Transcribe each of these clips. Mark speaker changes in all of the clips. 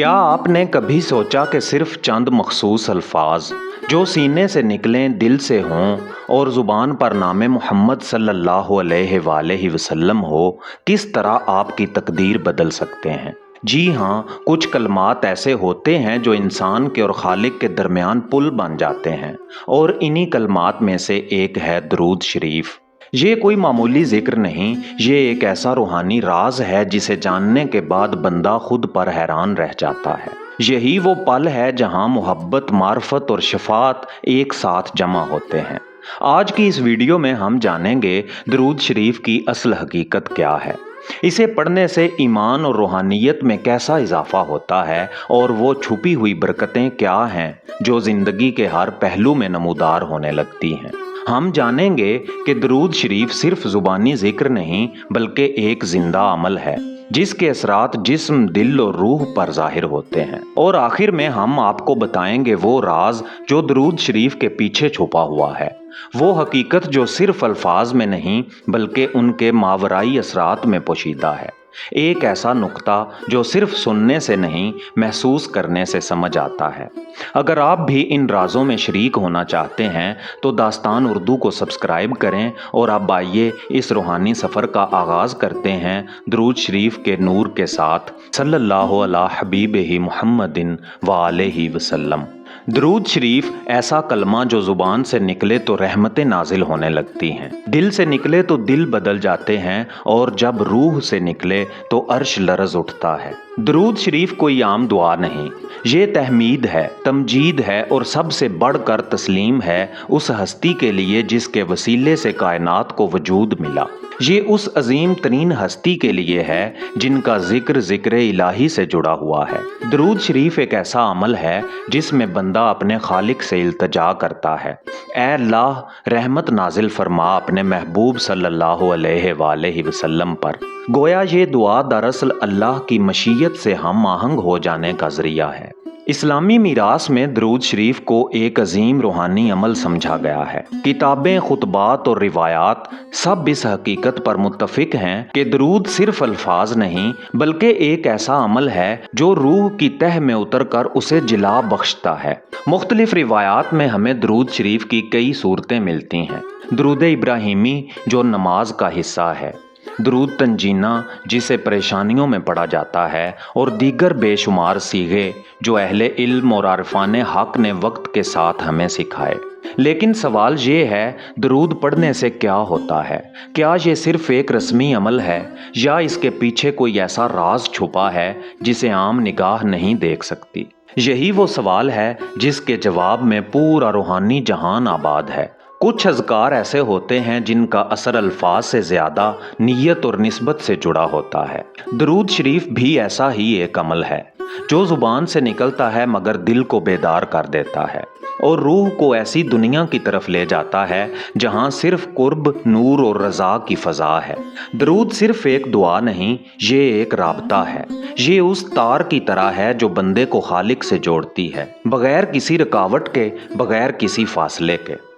Speaker 1: क्या आपने कभी सोचा कि सिर्फ चंद मखसूस अल्फाज जो सीने से निकलें, दिल से हों और ज़ुबान पर नाम मोहम्मद सल्लल्लाहु अलैहि वसल्लम हो, किस तरह आपकी तकदीर बदल सकते हैं। जी हाँ, कुछ कलमात ऐसे होते हैं जो इंसान के और खालिक के दरमियान पुल बन जाते हैं, और इन्हीं कलमात में से एक है दरूद शरीफ। ये कोई मामूली जिक्र नहीं, ये एक ऐसा रूहानी राज है जिसे जानने के बाद बंदा खुद पर हैरान रह जाता है। यही वो पल है जहाँ मोहब्बत, मार्फत और शफात एक साथ जमा होते हैं। आज की इस वीडियो में हम जानेंगे दरूद शरीफ की असल हकीकत क्या है, इसे पढ़ने से ईमान और रूहानियत में कैसा इजाफा होता है, और वो छुपी हुई बरकतें क्या हैं जो ज़िंदगी के हर पहलू में नमूदार होने लगती हैं। हम जानेंगे कि दरूद शरीफ सिर्फ ज़ुबानी जिक्र नहीं बल्कि एक जिंदा अमल है जिसके असरात जिस्म, दिल और रूह पर ज़ाहिर होते हैं। और आखिर में हम आपको बताएंगे वो राज जो दरूद शरीफ के पीछे छुपा हुआ है, वो हकीकत जो सिर्फ अल्फाज में नहीं बल्कि उनके मावराई असरात में पोशीदा है। एक ऐसा नुक्ता जो सिर्फ सुनने से नहीं महसूस करने से समझ आता है। अगर आप भी इन राजों में शरीक होना चाहते हैं तो दास्तान उर्दू को सब्सक्राइब करें, और अब आइए इस रूहानी सफ़र का आगाज़ करते हैं दरूद शरीफ के नूर के साथ, सल्लल्लाहु अला हबीबिही मुहम्मदिन व आलिही वसल्लम। दरूद शरीफ ऐसा कलमा जो ज़ुबान से निकले तो रहमतें नाजिल होने लगती हैं, दिल से निकले तो दिल बदल जाते हैं, और जब रूह से निकले तो अर्श लरज़ उठता है। दरूद शरीफ कोई आम दुआ नहीं, ये तहमीद है, तमजीद है, और सबसे बढ़कर तस्लीम है उस हस्ती के लिए जिसके वसीले से कायनात को वजूद मिला। ये उस अजीम तरीन हस्ती के लिए है जिनका जिक्र इलाही से जुड़ा हुआ है। दरूद शरीफ एक ऐसा अमल है जिसमें बंदा अपने खालिक से इल्तजा करता है, ऐ अल्लाह रहमत नाजिल फरमा अपने महबूब सल्लल्लाहु अलैहि वसल्लम पर। गोया ये दुआ दरअसल अल्लाह की मशीयत से हम आहंग हो जाने का जरिया है। इस्लामी मीरास में दरूद शरीफ को एक अजीम रूहानी अमल समझा गया है। किताबें, खुतबात और रिवायात सब इस हकीकत पर मुत्तफिक हैं कि दरूद सिर्फ अल्फाज नहीं बल्कि एक ऐसा अमल है जो रूह की तह में उतर कर उसे जिला बख्शता है। मुख्तलिफ रिवायात में हमें दरूद शरीफ की कई सूरतें मिलती हैं। दरूद इब्राहिमी जो नमाज का हिस्सा है, दरूद तंजीना जिसे परेशानियों में पढ़ा जाता है, और दीगर बेशुमार सीगे जो अहले इल्म और आरिफान हक ने वक्त के साथ हमें सिखाए। लेकिन सवाल ये है, दरूद पढ़ने से क्या होता है? क्या ये सिर्फ एक रस्मी अमल है, या इसके पीछे कोई ऐसा राज छुपा है जिसे आम निगाह नहीं देख सकती? यही वो सवाल है जिसके जवाब में पूरा रूहानी जहान आबाद है। कुछ अज़कार ऐसे होते हैं जिनका असर अल्फाज से ज़्यादा नीयत और निस्बत से जुड़ा होता है। दरूद शरीफ भी ऐसा ही एक अमल है जो ज़ुबान से निकलता है मगर दिल को बेदार कर देता है, और रूह को ऐसी दुनिया की तरफ ले जाता है जहाँ सिर्फ कुर्ब, नूर और रज़ा की फ़ज़ा है। दरूद सिर्फ एक दुआ नहीं, ये एक राबता है। ये उस तार की तरह है जो बंदे को खालिक से जोड़ती है, बग़ैर किसी रुकावट के, बग़ैर किसी फासले के।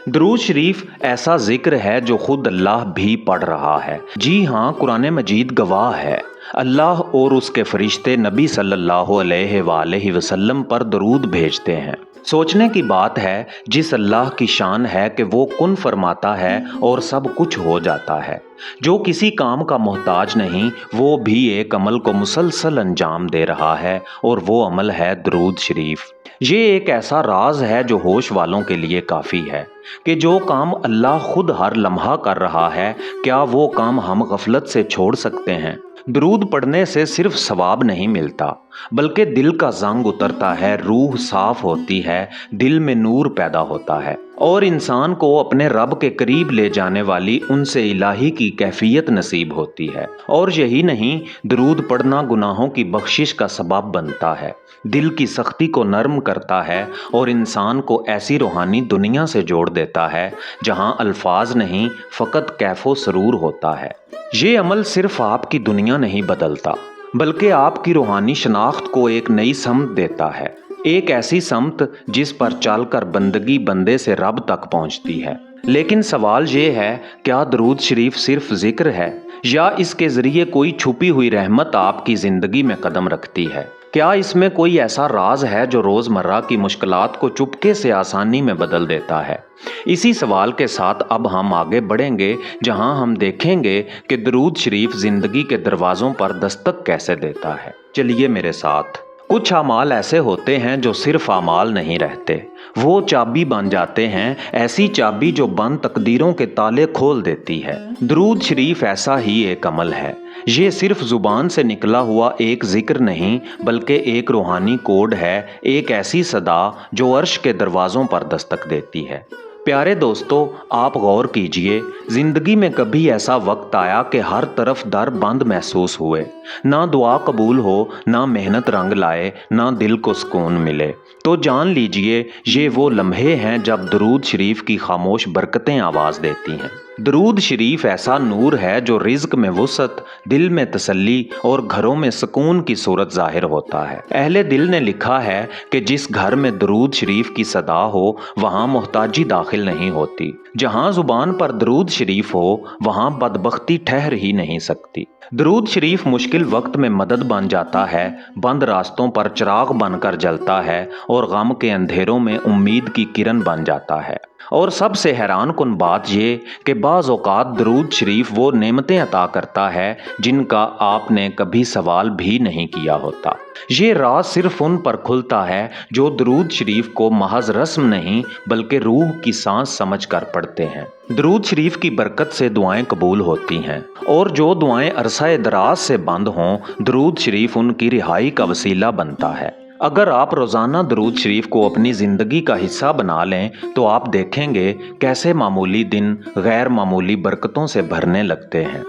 Speaker 1: दरूद शरीफ ऐसा जिक्र है जो खुद अल्लाह भी पढ़ रहा है। जी हाँ, कुरान मजीद गवाह है। अल्लाह और उसके फरिश्ते नबी सल्लल्लाहु अलैहि वसल्लम पर दरूद भेजते हैं। सोचने की बात है, जिस अल्लाह की शान है कि वो कुन फरमाता है और सब कुछ हो जाता है, जो किसी काम का मोहताज नहीं, वो भी एक अमल को मुसलसल अंजाम दे रहा है, और वो अमल है दरूद शरीफ। ये एक ऐसा राज है जो होश वालों के लिए काफ़ी है कि जो काम अल्लाह खुद हर लम्हा कर रहा है, क्या वो काम हम गफलत से छोड़ सकते हैं? दरूद पढ़ने से सिर्फ सवाब नहीं मिलता बल्कि दिल का जंग उतरता है, रूह साफ होती है, दिल में नूर पैदा होता है, और इंसान को अपने रब के करीब ले जाने वाली उनसे इलाही की कैफियत नसीब होती है। और यही नहीं, दरूद पढ़ना गुनाहों की बख्शिश का सबब बनता है, दिल की सख्ती को नरम करता है, और इंसान को ऐसी रूहानी दुनिया से जोड़ देता है जहां अल्फाज नहीं फ़कत कैफो सरूर होता है। ये अमल सिर्फ आपकी दुनिया नहीं बदलता बल्कि आपकी रूहानी शनाख्त को एक नई समत देता है, एक ऐसी समत जिस पर चलकर बंदगी बंदे से रब तक पहुंचती है। लेकिन सवाल ये है, क्या दरूद शरीफ सिर्फ जिक्र है, या इसके ज़रिए कोई छुपी हुई रहमत आपकी ज़िंदगी में कदम रखती है? क्या इसमें कोई ऐसा राज है जो रोज़मर्रा की मुश्किलात को चुपके से आसानी में बदल देता है? इसी सवाल के साथ अब हम आगे बढ़ेंगे, जहां हम देखेंगे कि दरूद शरीफ ज़िंदगी के दरवाज़ों पर दस्तक कैसे देता है। चलिए मेरे साथ। कुछ अमाल ऐसे होते हैं जो सिर्फ अमाल नहीं रहते, वो चाबी बन जाते हैं, ऐसी चाबी जो बंद तकदीरों के ताले खोल देती है। दरूद शरीफ ऐसा ही एक अमल है। ये सिर्फ ज़ुबान से निकला हुआ एक जिक्र नहीं, बल्कि एक रूहानी कोड है, एक ऐसी सदा जो अर्श के दरवाज़ों पर दस्तक देती है। प्यारे दोस्तों, आप गौर कीजिए, ज़िंदगी में कभी ऐसा वक्त आया कि हर तरफ दर बंद महसूस हुए, ना दुआ कबूल हो, ना मेहनत रंग लाए, ना दिल को सुकून मिले? तो जान लीजिए, ये वो लम्हे हैं जब दरूद शरीफ की खामोश बरकतें आवाज़ देती हैं। दरूद शरीफ ऐसा नूर है जो रिज़्क में वुसअत, दिल में तसल्ली और घरों में सुकून की सूरत ज़ाहिर होता है। अहले दिल ने लिखा है कि जिस घर में दरूद शरीफ की सदा हो, वहाँ मोहताजी दाखिल नहीं होती। जहाँ ज़ुबान पर दरूद शरीफ हो, वहाँ बदबख्ती ठहर ही नहीं सकती। दरूद शरीफ मुश्किल वक्त में मदद बन जाता है, बंद रास्तों पर चिराग बनकर जलता है और गम के अंधेरों में उम्मीद की किरण बन जाता है। और सबसे हैरान कुन बात ये कि बाज़ औक़ात दरूद शरीफ वो नेमतें अता करता है जिनका आपने कभी सवाल भी नहीं किया होता। ये राज सिर्फ उन पर खुलता है जो दरूद शरीफ को महज रस्म नहीं, बल्कि रूह की सांस समझ कर पढ़ते हैं। दरूद शरीफ की बरकत से दुआएं कबूल होती हैं, और जो दुआएं अरसा दराज से बंद हों, दरूद शरीफ उनकी रिहाई का वसीला बनता है। अगर आप रोज़ाना दरूद शरीफ को अपनी ज़िंदगी का हिस्सा बना लें, तो आप देखेंगे कैसे मामूली दिन गैर मामूली बरकतों से भरने लगते हैं।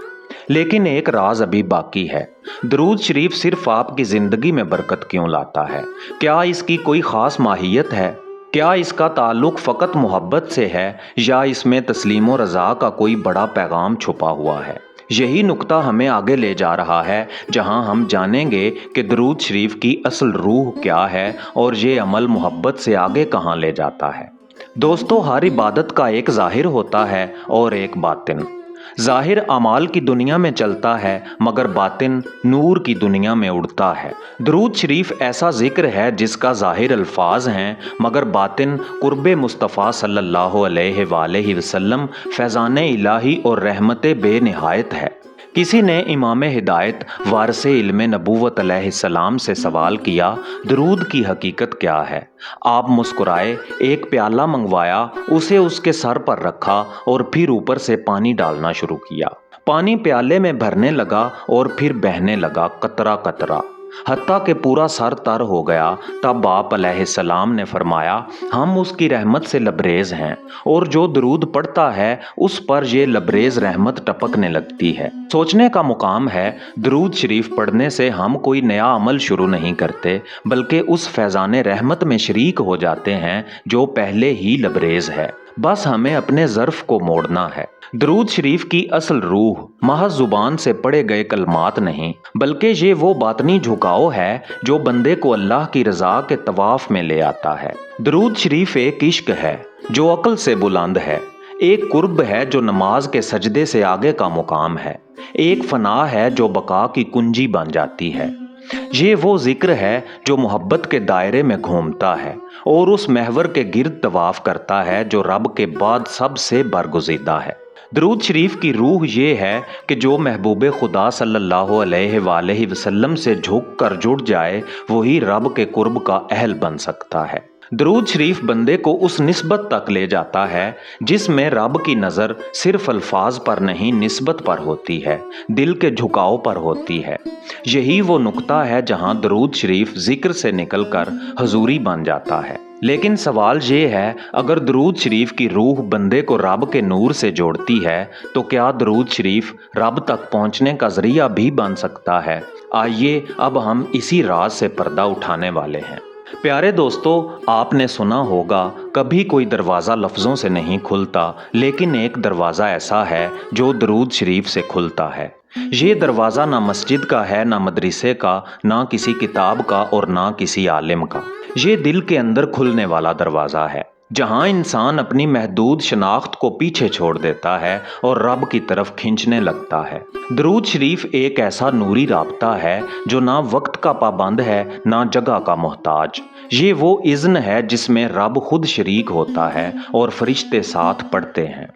Speaker 1: लेकिन एक राज अभी बाकी है। दरूद शरीफ सिर्फ आपकी ज़िंदगी में बरकत क्यों लाता है? क्या इसकी कोई ख़ास माहियत है? क्या इसका ताल्लुक़ फ़कत मोहब्बत से है, या इसमें तस्लीम व रज़ा का कोई बड़ा पैगाम छुपा हुआ है? यही नुक्ता हमें आगे ले जा रहा है, जहां हम जानेंगे कि दरूद शरीफ की असल रूह क्या है और ये अमल मोहब्बत से आगे कहां ले जाता है। दोस्तों, हर इबादत का एक ज़ाहिर होता है और एक बातिन। ज़ाहिर अमाल की दुनिया में चलता है, मगर बातिन नूर की दुनिया में उड़ता है। दरूद शरीफ ऐसा जिक्र है जिसका ज़ाहिर अल्फाज हैं, मगर बातिन कुर्बे मुस्तफ़ा सल्लल्लाहु अलैहि वसल्लम फैज़ान इलाही और रहमत बेनिहायत है। किसी ने इमाम हिदायत वारिसे इल्म नबूवत अलैहिस्सलाम से सवाल किया, दरूद की हकीकत क्या है? आप मुस्कुराए, एक प्याला मंगवाया, उसे उसके सर पर रखा और फिर ऊपर से पानी डालना शुरू किया। पानी प्याले में भरने लगा और फिर बहने लगा, कतरा कतरा, हत्ता कि पूरा सर तर हो गया। तब आप अलैहिस्सलाम ने फरमाया, हम उसकी रहमत से लबरेज हैं, और जो दरूद पढ़ता है उस पर ये लबरेज रहमत टपकने लगती है। सोचने का मुकाम है, दरूद शरीफ पढ़ने से हम कोई नया अमल शुरू नहीं करते, बल्कि उस फैज़ाने रहमत में शरीक हो जाते हैं जो पहले ही लबरेज है। बस हमें अपने ज़र्फ़ को मोड़ना है। दरूद शरीफ की असल रूह महज ज़ुबान से पढ़े गए कलमात नहीं, बल्कि ये वो बातनी झुकाव है जो बंदे को अल्लाह की रज़ा के तवाफ़ में ले आता है। दरूद शरीफ एक इश्क है जो अक्ल से बुलंद है, एक कुर्ब है जो नमाज के सजदे से आगे का मुकाम है, एक फना है जो बका की कुंजी बन जाती है। ये वो जिक्र है जो मोहब्बत के दायरे में घूमता है और उस महवर के गिर्द तवाफ़ करता है जो रब के बाद सबसे बरगुज़ीदा है। दरूद शरीफ की रूह ये है कि जो महबूब खुदा सल्लल्लाहु अलैहि वसल्लम से झुक कर जुड़ जाए, वही रब के कुर्ब का अहल बन सकता है। दरूद शरीफ बंदे को उस निस्बत तक ले जाता है जिसमें रब की नज़र सिर्फ अल्फाज पर नहीं, निस्बत पर होती है, दिल के झुकाव पर होती है। यही वो नुक्ता है जहां दरूद शरीफ जिक्र से निकलकर हजूरी बन जाता है। लेकिन सवाल ये है, अगर दरूद शरीफ की रूह बंदे को रब के नूर से जोड़ती है, तो क्या दरूद शरीफ रब तक पहुंचने का जरिया भी बन सकता है? आइए अब हम इसी राज से पर्दा उठाने वाले हैं। प्यारे दोस्तों, आपने सुना होगा, कभी कोई दरवाज़ा लफ्ज़ों से नहीं खुलता, लेकिन एक दरवाज़ा ऐसा है जो दरूद शरीफ से खुलता है। ये दरवाज़ा ना मस्जिद का है, ना मदरसे का, ना किसी किताब का और ना किसी आलिम का। ये दिल के अंदर खुलने वाला दरवाज़ा है। جہاں انسان اپنی محدود شناخت کو پیچھے چھوڑ دیتا ہے اور رب کی طرف کھینچنے لگتا ہے۔ درود شریف ایک ایسا نوری رابطہ ہے جو نہ وقت کا پابند ہے نہ جگہ کا محتاج۔ یہ وہ اذن ہے جس میں رب خود شریک ہوتا ہے اور فرشتے ساتھ پڑھتے ہیں۔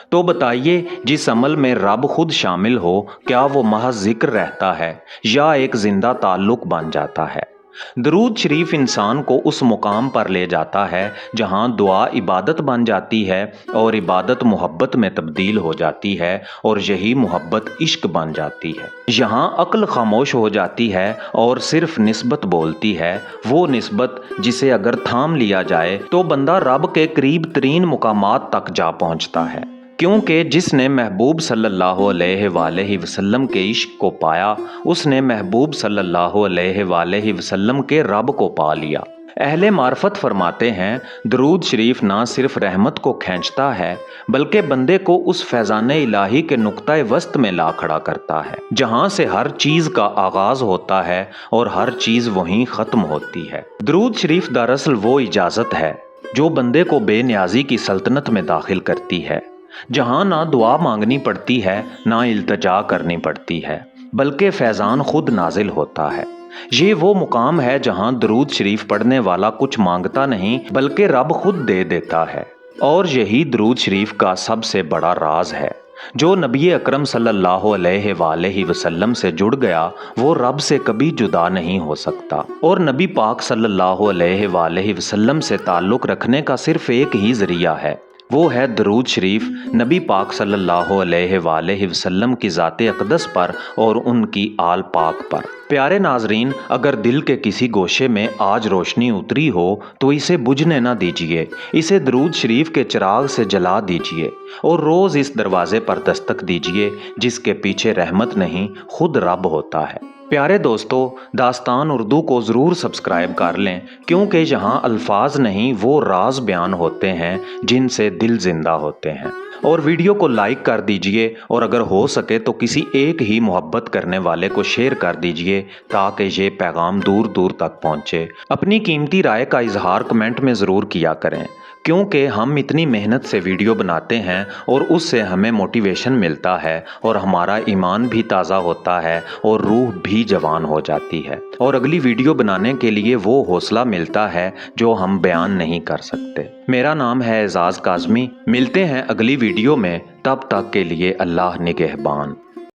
Speaker 1: تو بتائیے، جس عمل میں رب خود شامل ہو، کیا وہ محض ذکر رہتا ہے یا ایک زندہ تعلق بن جاتا ہے؟ درود شریف انسان کو اس مقام پر لے جاتا ہے جہاں دعا عبادت بن جاتی ہے اور عبادت محبت میں تبدیل ہو جاتی ہے اور یہی محبت عشق بن جاتی ہے۔ یہاں عقل خاموش ہو جاتی ہے اور صرف نسبت بولتی ہے، وہ نسبت جسے اگر تھام لیا جائے تو بندہ رب کے قریب ترین مقامات تک جا پہنچتا ہے، کیونکہ جس نے محبوب صلی اللہ علیہ وآلہ وسلم کے عشق کو پایا، اس نے محبوب صلی اللہ علیہ وآلہ وسلم کے رب کو پا لیا۔ اہل معرفت فرماتے ہیں، درود شریف نہ صرف رحمت کو کھینچتا ہے بلکہ بندے کو اس فیضان الہی کے نقطۂ وسط میں لا کھڑا کرتا ہے جہاں سے ہر چیز کا آغاز ہوتا ہے اور ہر چیز وہیں ختم ہوتی ہے۔ درود شریف دراصل وہ اجازت ہے جو بندے کو بے نیازی کی سلطنت میں داخل کرتی ہے، جہاں نہ دعا مانگنی پڑتی ہے نہ التجا کرنی پڑتی ہے، بلکہ فیضان خود نازل ہوتا ہے۔ یہ وہ مقام ہے جہاں درود شریف پڑھنے والا کچھ مانگتا نہیں بلکہ رب خود دے دیتا ہے، اور یہی درود شریف کا سب سے بڑا راز ہے۔ جو نبی اکرم صلی اللہ علیہ وآلہ وسلم سے جڑ گیا وہ رب سے کبھی جدا نہیں ہو سکتا، اور نبی پاک صلی اللہ علیہ وآلہ وسلم سے تعلق رکھنے کا صرف ایک ہی ذریعہ ہے، وہ ہے درود شریف نبی پاک صلی اللہ علیہ وآلہ وسلم کی ذات اقدس پر اور ان کی آل پاک پر۔ پیارے ناظرین، اگر دل کے کسی گوشے میں آج روشنی اتری ہو تو اسے بجھنے نہ دیجیے، اسے درود شریف کے چراغ سے جلا دیجیے اور روز اس دروازے پر دستک دیجیے جس کے پیچھے رحمت نہیں، خود رب ہوتا ہے۔ پیارے دوستو، داستان اردو کو ضرور سبسکرائب کر لیں، کیونکہ یہاں الفاظ نہیں وہ راز بیان ہوتے ہیں جن سے دل زندہ ہوتے ہیں۔ اور ویڈیو کو لائک کر دیجئے اور اگر ہو سکے تو کسی ایک ہی محبت کرنے والے کو شیئر کر دیجئے تاکہ یہ پیغام دور دور تک پہنچے۔ اپنی قیمتی رائے کا اظہار کمنٹ میں ضرور کیا کریں، کیونکہ ہم اتنی محنت سے ویڈیو بناتے ہیں اور اس سے ہمیں موٹیویشن ملتا ہے اور ہمارا ایمان بھی تازہ ہوتا ہے اور روح بھی جوان ہو جاتی ہے، اور اگلی ویڈیو بنانے کے لیے وہ حوصلہ ملتا ہے جو ہم بیان نہیں کر سکتے۔ میرا نام ہے اعزاز کاظمی، ملتے ہیں اگلی ویڈیو میں، تب تک کے لیے اللہ نگہبان۔